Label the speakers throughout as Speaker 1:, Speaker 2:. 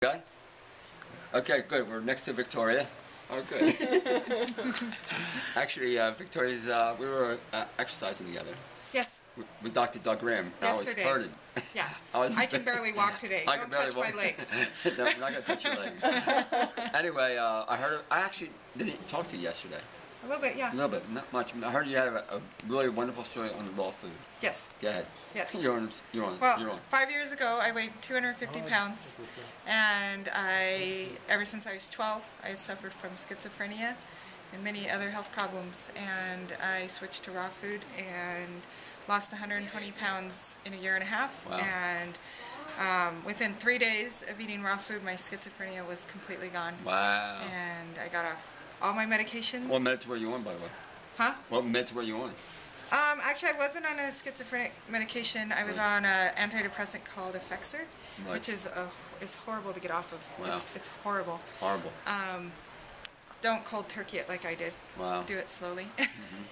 Speaker 1: Good? Okay, good. We're next to Victoria. Oh, good. Actually, Victoria's, we were exercising together.
Speaker 2: Yes.
Speaker 1: With Dr. Doug Graham.
Speaker 2: Yesterday.
Speaker 1: I was hurting.
Speaker 2: Yeah. I can barely walk today. Don't touch my legs.
Speaker 1: No, I'm not going to touch your legs. Anyway, I actually didn't talk to you yesterday.
Speaker 2: A little bit, yeah.
Speaker 1: A little bit, not much. I heard you had a really wonderful story on raw food.
Speaker 2: Yes.
Speaker 1: Go ahead.
Speaker 2: Yes.
Speaker 1: You're on.
Speaker 2: Well, 5 years ago, I weighed 250 pounds, and ever since I was 12, I had suffered from schizophrenia and many other health problems, and I switched to raw food and lost 120 pounds in a year and a half.
Speaker 1: Wow.
Speaker 2: And within 3 days of eating raw food, my schizophrenia was completely gone.
Speaker 1: Wow.
Speaker 2: And I got off all my medications.
Speaker 1: What meds were you on, by the way?
Speaker 2: Huh?
Speaker 1: What meds were you on?
Speaker 2: Actually, I wasn't on a schizophrenic medication. I was on an antidepressant called Effexor, which is horrible to get off of.
Speaker 1: Wow.
Speaker 2: It's horrible.
Speaker 1: Horrible.
Speaker 2: Don't cold turkey it like I did.
Speaker 1: Wow.
Speaker 2: Do it slowly.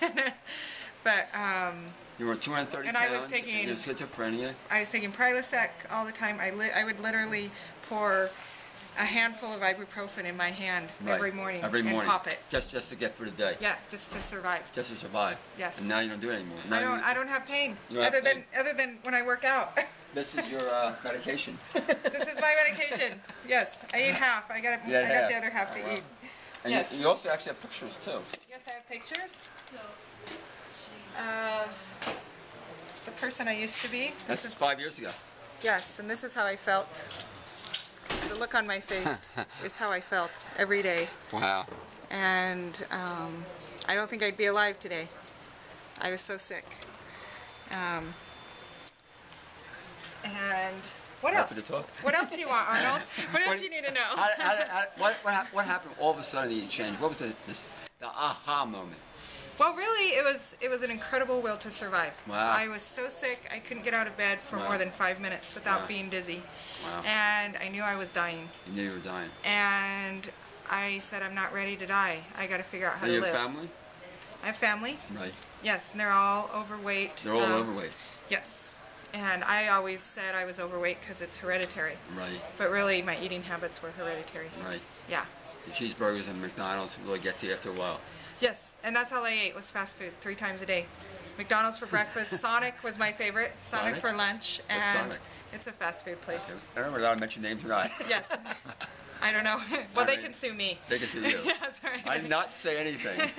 Speaker 2: But
Speaker 1: you were 230
Speaker 2: and
Speaker 1: pounds.
Speaker 2: I was taking.
Speaker 1: And you had schizophrenia.
Speaker 2: I was taking Prilosec all the time. I would literally pour a handful of ibuprofen in my hand every morning and pop it.
Speaker 1: Just to get through the day.
Speaker 2: Yeah, just to survive.
Speaker 1: Just to survive.
Speaker 2: Yes.
Speaker 1: And now you don't do it anymore. Now
Speaker 2: I don't have pain.
Speaker 1: You don't have pain?
Speaker 2: Other than when I work out.
Speaker 1: This is your medication.
Speaker 2: This is my medication. Yes, I eat half. I got the other half to eat.
Speaker 1: And
Speaker 2: yes.
Speaker 1: you also actually have pictures too.
Speaker 2: Yes, I have pictures. The person I used to be.
Speaker 1: This is 5 years ago.
Speaker 2: Yes, and this is how I felt. The look on my face is how I felt every day.
Speaker 1: Wow.
Speaker 2: And I don't think I'd be alive today. I was so sick. And what else?
Speaker 1: Happy to talk.
Speaker 2: What else do you want, Arnold? What else do you need to know?
Speaker 1: What happened all of a sudden that you changed? What was the aha moment?
Speaker 2: Well, really, it was an incredible will to survive.
Speaker 1: Wow.
Speaker 2: I was so sick, I couldn't get out of bed for more than 5 minutes without being dizzy.
Speaker 1: Wow.
Speaker 2: And I knew I was dying.
Speaker 1: You knew you were dying.
Speaker 2: And I said, I'm not ready to die. I got to figure out how to live.
Speaker 1: Do you have family?
Speaker 2: I have family.
Speaker 1: Right.
Speaker 2: Yes, and they're all overweight.
Speaker 1: They're all overweight.
Speaker 2: Yes. And I always said I was overweight because it's hereditary.
Speaker 1: Right.
Speaker 2: But really, my eating habits were hereditary.
Speaker 1: Right.
Speaker 2: Yeah.
Speaker 1: The cheeseburgers and McDonald's really get to you after a while.
Speaker 2: Yes, and that's all I ate was fast food 3 times a day. McDonald's for breakfast. Sonic was my favorite. Sonic for lunch.
Speaker 1: What's
Speaker 2: and
Speaker 1: Sonic?
Speaker 2: It's a fast food place.
Speaker 1: I don't know whether I mention names or not.
Speaker 2: Yes. I don't know. Well, they can sue me.
Speaker 1: They can sue you.
Speaker 2: Yeah, that's right.
Speaker 1: I did not say anything.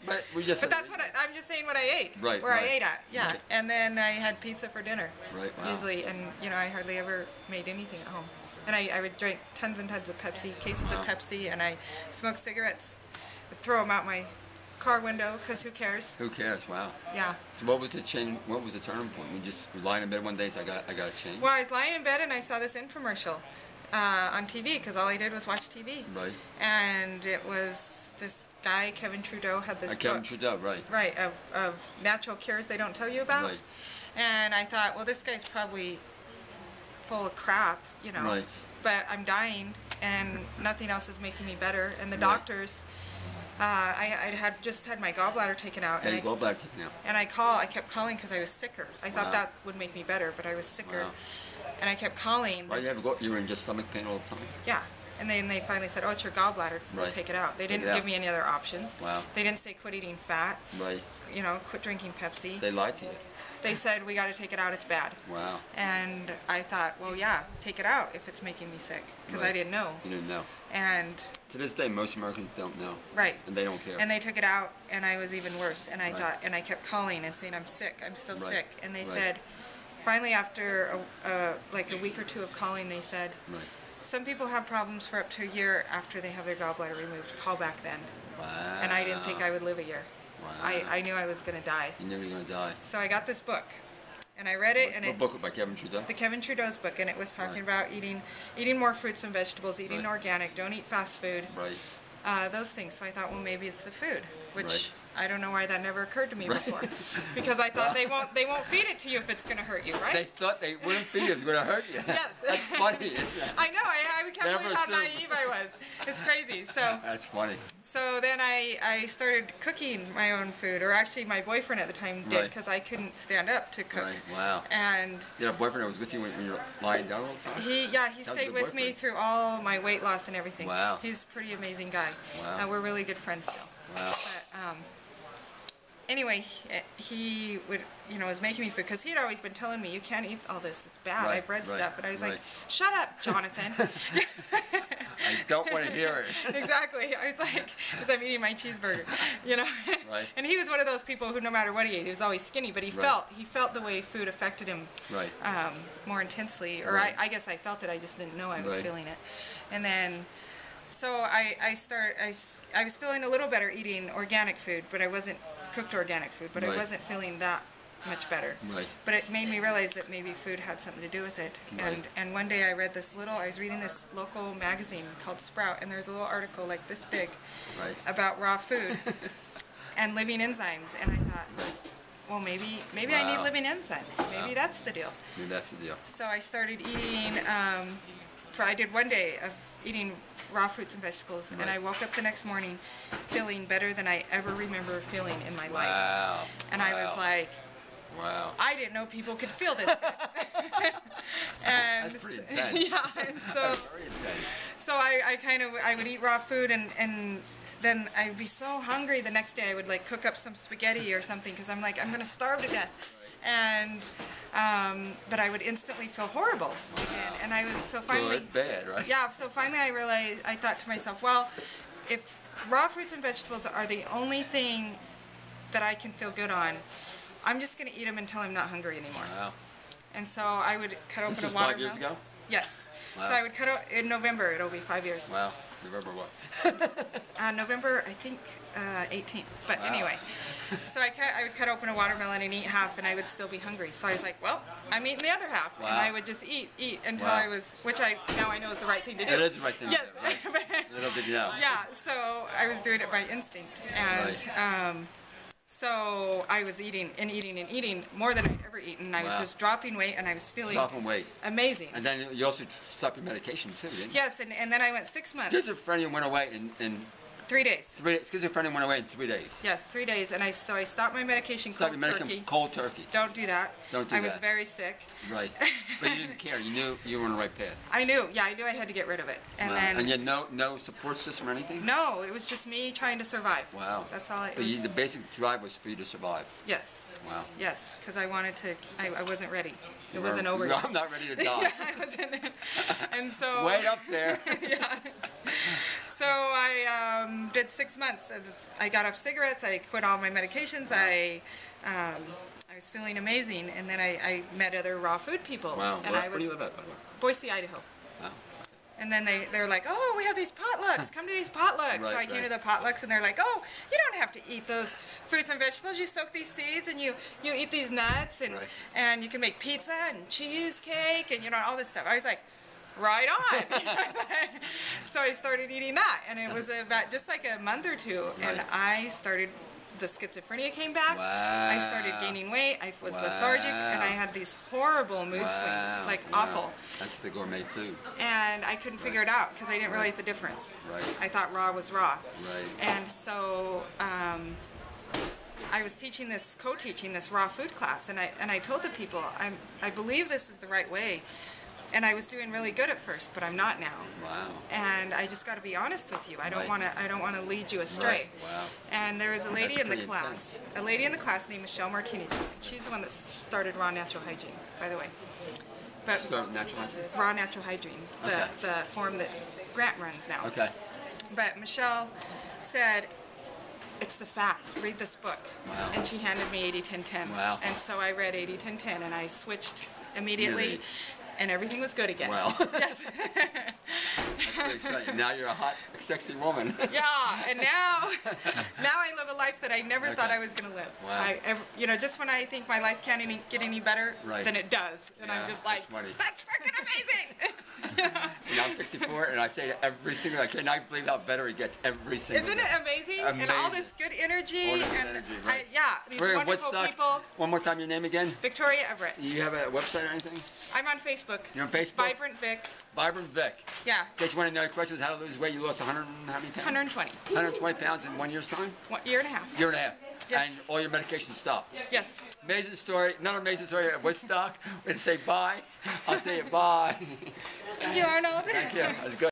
Speaker 1: But we just.
Speaker 2: But that's what I'm just saying what I ate.
Speaker 1: Right.
Speaker 2: Where I ate at. Yeah.
Speaker 1: Right.
Speaker 2: And then I had pizza for dinner.
Speaker 1: Right. Wow.
Speaker 2: Usually, and I hardly ever made anything at home. And I would drink tons and tons of Pepsi, cases of Pepsi, and I smoked cigarettes. I'd throw them out my car window because who cares?
Speaker 1: Who cares? Wow.
Speaker 2: Yeah.
Speaker 1: So what was the change? What was the turning point? You just were lying in bed one day, so I got to change.
Speaker 2: Well, I was lying in bed and I saw this infomercial on TV because all I did was watch TV.
Speaker 1: Right.
Speaker 2: And it was this guy, Kevin Trudeau, had this
Speaker 1: Kevin Trudeau, right.
Speaker 2: Right, of natural cures they don't tell you about.
Speaker 1: Right.
Speaker 2: And I thought, well, this guy's probably full of crap,
Speaker 1: Right.
Speaker 2: But I'm dying and nothing else is making me better. And the doctors, I had just had my gallbladder taken out.
Speaker 1: And gallbladder taken out.
Speaker 2: And I kept calling because I was sicker. I thought that would make me better, but I was sicker.
Speaker 1: Wow.
Speaker 2: And I kept calling.
Speaker 1: Why do you were in just stomach pain all the time?
Speaker 2: Yeah. And then they finally said, oh, it's your gallbladder. We'll take it out. They didn't give me any other options.
Speaker 1: Wow.
Speaker 2: They didn't say quit eating fat.
Speaker 1: Right.
Speaker 2: Quit drinking Pepsi.
Speaker 1: They lied to you.
Speaker 2: They said, we got to take it out, it's bad.
Speaker 1: Wow.
Speaker 2: And I thought, well, yeah, take it out if it's making me sick. Because I didn't know.
Speaker 1: You didn't know.
Speaker 2: And
Speaker 1: to this day, most Americans don't know.
Speaker 2: Right.
Speaker 1: And they don't care.
Speaker 2: And they took it out, and I was even worse. And I thought, and I kept calling and saying, I'm sick, I'm still sick. And they said, finally after like a week or 2 of calling, they said, some people have problems for up to a year after they have their gallbladder removed. Call back then.
Speaker 1: Wow.
Speaker 2: And I didn't think I would live a year.
Speaker 1: Wow.
Speaker 2: I knew I was going to die.
Speaker 1: You knew you were going to die.
Speaker 2: So I got this book, and I read it.
Speaker 1: What book by Kevin Trudeau?
Speaker 2: The Kevin Trudeau's book, and it was talking about eating more fruits and vegetables, eating organic, don't eat fast food.
Speaker 1: Right.
Speaker 2: Those things. So I thought, well, maybe it's the food, which I don't know why that never occurred to me before, because I thought they won't feed it to you if it's going to hurt you, right?
Speaker 1: They thought they wouldn't feed you if it's going to hurt you.
Speaker 2: Yes.
Speaker 1: That's funny, isn't it?
Speaker 2: I know. I kept
Speaker 1: never
Speaker 2: how
Speaker 1: assume.
Speaker 2: naive I was. It's crazy. So
Speaker 1: That's funny.
Speaker 2: so then I started cooking my own food, or actually my boyfriend at the time did,
Speaker 1: Right.
Speaker 2: because I couldn't stand up to cook.
Speaker 1: Right. Wow.
Speaker 2: And
Speaker 1: You had a boyfriend that was with you when you were lying down all the time?
Speaker 2: he
Speaker 1: was a
Speaker 2: stayed
Speaker 1: good
Speaker 2: with me
Speaker 1: boyfriend.
Speaker 2: through all my weight loss and everything.
Speaker 1: Wow.
Speaker 2: He's a pretty amazing guy.
Speaker 1: Wow.
Speaker 2: We're really good friends still.
Speaker 1: Wow.
Speaker 2: But anyway, he would, was making me food, because he'd always been telling me, you can't eat all this, it's bad.
Speaker 1: Right,
Speaker 2: I've read
Speaker 1: right,
Speaker 2: stuff. And I was
Speaker 1: right.
Speaker 2: like, shut up, Jonathan.
Speaker 1: I don't want to hear it.
Speaker 2: Exactly. I was like, as I'm eating my cheeseburger,
Speaker 1: Right.
Speaker 2: And he was one of those people who, no matter what he ate, he was always skinny, but he
Speaker 1: Right.
Speaker 2: felt the way food affected him
Speaker 1: Right.
Speaker 2: more intensely. Or
Speaker 1: Right.
Speaker 2: I guess I felt it, I just didn't know I was
Speaker 1: Right.
Speaker 2: feeling it. And then, so I was feeling a little better eating organic food, but I wasn't cooked organic food, but I
Speaker 1: Right.
Speaker 2: wasn't feeling that much better.
Speaker 1: Right.
Speaker 2: But it made me realize that maybe food had something to do with it.
Speaker 1: Right.
Speaker 2: And one day I was reading this local magazine called Sprout, and there's a little article like this big
Speaker 1: Right.
Speaker 2: about raw food and living enzymes, and I thought, well, maybe I need
Speaker 1: Wow.
Speaker 2: living enzymes. Maybe
Speaker 1: Wow.
Speaker 2: that's the deal.
Speaker 1: Maybe that's the deal.
Speaker 2: So I started eating, I did one day of eating raw fruits and vegetables, and
Speaker 1: Right.
Speaker 2: I woke up the next morning feeling better than I ever remember feeling in my life.
Speaker 1: Wow.
Speaker 2: And I was
Speaker 1: Wow.
Speaker 2: like,
Speaker 1: Wow.
Speaker 2: I didn't know people could feel this good. And
Speaker 1: That's pretty intense.
Speaker 2: yeah, and so
Speaker 1: That's very intense.
Speaker 2: so I would eat raw food, and then I'd be so hungry the next day I would like cook up some spaghetti or something, because I'm like, I'm gonna starve to death. And but I would instantly feel horrible again. And I was so finally
Speaker 1: Good, bad, right?
Speaker 2: yeah, so finally I thought to myself, well, if raw fruits and vegetables are the only thing that I can feel good on, I'm just going to eat them until I'm not hungry anymore.
Speaker 1: Wow.
Speaker 2: And so I would cut open
Speaker 1: This
Speaker 2: a
Speaker 1: was
Speaker 2: watermelon.
Speaker 1: 5 years ago?
Speaker 2: Yes.
Speaker 1: Wow.
Speaker 2: So I would cut in November, it'll be 5 years.
Speaker 1: Wow. Remember what?
Speaker 2: November, I think 18th. But
Speaker 1: Wow.
Speaker 2: anyway, so I would cut open a watermelon and eat half, and I would still be hungry. So I was like, well, I'm eating the other half, and
Speaker 1: Wow.
Speaker 2: I would just eat until
Speaker 1: Wow.
Speaker 2: I was, which now I know is the right thing to do.
Speaker 1: It is the right thing to
Speaker 2: Yes.
Speaker 1: do, right. Little did you know.
Speaker 2: Yeah. So I was doing it by instinct, and
Speaker 1: Right.
Speaker 2: so I was eating and eating and eating more than I'd ever eaten. I was
Speaker 1: Wow.
Speaker 2: just dropping weight, and I was feeling
Speaker 1: Dropping weight.
Speaker 2: amazing.
Speaker 1: And then you also stopped your medication too, didn't you?
Speaker 2: Yes, and then I went 6 months.
Speaker 1: Schizophrenia went away in
Speaker 2: 3 days.
Speaker 1: 3 days. Schizophrenia went away in 3 days.
Speaker 2: Yes, 3 days, and I stopped my medication
Speaker 1: Stop
Speaker 2: cold
Speaker 1: your medication
Speaker 2: turkey.
Speaker 1: cold turkey.
Speaker 2: Don't do that.
Speaker 1: Don't do
Speaker 2: I was
Speaker 1: that.
Speaker 2: very sick.
Speaker 1: Right. But you didn't care. You knew you were on the right path.
Speaker 2: I knew I had to get rid of it. And
Speaker 1: Wow.
Speaker 2: then
Speaker 1: And you had no support system or anything?
Speaker 2: no, it was just me trying to survive.
Speaker 1: Wow.
Speaker 2: That's all it
Speaker 1: But
Speaker 2: was.
Speaker 1: the basic drive was for you to survive.
Speaker 2: Yes.
Speaker 1: Wow.
Speaker 2: Yes, because I wanted to. I wasn't ready. It
Speaker 1: You
Speaker 2: wasn't
Speaker 1: were-
Speaker 2: over
Speaker 1: you-
Speaker 2: yet.
Speaker 1: I'm not ready to die.
Speaker 2: Yeah, I wasn't. And so.
Speaker 1: Way up there.
Speaker 2: Yeah. So I did 6 months. I got off cigarettes. I quit all my medications. I was feeling amazing, and then I met other raw food people.
Speaker 1: Wow.
Speaker 2: And
Speaker 1: Where do you live at, by the way?
Speaker 2: Boise, Idaho.
Speaker 1: Wow.
Speaker 2: And then they were like, oh, we have these potlucks. Come to these potlucks. So I
Speaker 1: Right,
Speaker 2: came to
Speaker 1: right.
Speaker 2: the potlucks, and they're like, oh, you don't have to eat those fruits and vegetables. You soak these seeds, and you eat these nuts, and
Speaker 1: Right.
Speaker 2: and you can make pizza and cheesecake, and all this stuff. I was like, right on. So I started eating that, and it was about just like a month or two, and
Speaker 1: Right.
Speaker 2: the schizophrenia came back.
Speaker 1: Wow.
Speaker 2: I started gaining weight. I was
Speaker 1: Wow.
Speaker 2: lethargic, and I had these horrible mood
Speaker 1: Wow.
Speaker 2: swings, like
Speaker 1: Wow.
Speaker 2: awful.
Speaker 1: That's the gourmet food.
Speaker 2: And I couldn't figure it out because I didn't realize the difference.
Speaker 1: Right.
Speaker 2: I thought raw was raw.
Speaker 1: Right.
Speaker 2: And so I was co-teaching this raw food class, and I told the people, I believe this is the right way. And I was doing really good at first, but I'm not now.
Speaker 1: Wow.
Speaker 2: And I just got to be honest with you. I don't
Speaker 1: Right.
Speaker 2: want to lead you astray.
Speaker 1: Right. Wow.
Speaker 2: And there was a lady
Speaker 1: That's
Speaker 2: in the
Speaker 1: pretty
Speaker 2: class, named Michelle Martinez. She's the one that started Raw Natural Hygiene, by the way. But
Speaker 1: So natural hygiene?
Speaker 2: Raw Natural Hygiene,
Speaker 1: Okay.
Speaker 2: the form that Grant runs now.
Speaker 1: Okay.
Speaker 2: But Michelle said, it's the fats. Read this book.
Speaker 1: Wow.
Speaker 2: And she handed me 80-10-10.
Speaker 1: Wow.
Speaker 2: And so I read 80-10-10, and I switched immediately,
Speaker 1: Really?
Speaker 2: and everything was good again.
Speaker 1: Wow.
Speaker 2: Yes.
Speaker 1: That's pretty exciting. Now you're a hot, sexy woman.
Speaker 2: Yeah, and now I live a life that I never thought
Speaker 1: Okay.
Speaker 2: I was going to live.
Speaker 1: Wow.
Speaker 2: Just when I think my life can't get any better,
Speaker 1: Right.
Speaker 2: then it does. And I'm
Speaker 1: Yeah,
Speaker 2: just like,
Speaker 1: that's funny.
Speaker 2: that's freaking amazing.
Speaker 1: And I'm 64, and I say to every single, I cannot believe how better it gets every single
Speaker 2: Isn't
Speaker 1: day.
Speaker 2: it amazing? And all this good energy.
Speaker 1: All this
Speaker 2: and
Speaker 1: energy, right.
Speaker 2: these
Speaker 1: We're in
Speaker 2: wonderful
Speaker 1: Woodstock.
Speaker 2: people.
Speaker 1: One more time, your name again?
Speaker 2: Victoria Everett.
Speaker 1: You have a website or anything?
Speaker 2: I'm on Facebook.
Speaker 1: You're on Facebook?
Speaker 2: Vibrant Vic.
Speaker 1: Vibrant Vic.
Speaker 2: Yeah,
Speaker 1: In case you want to know the questions, how to lose weight, you lost 100 and how many pounds?
Speaker 2: 120.
Speaker 1: 120 pounds in 1 year's time?
Speaker 2: 1 year and a half.
Speaker 1: Year and a half.
Speaker 2: Yes.
Speaker 1: And all your medications stopped.
Speaker 2: Yes.
Speaker 1: Amazing story. Another amazing story at Woodstock. We're going to say bye. I'll say it bye.
Speaker 2: Thank you, Arnold.
Speaker 1: Thank you. That was good.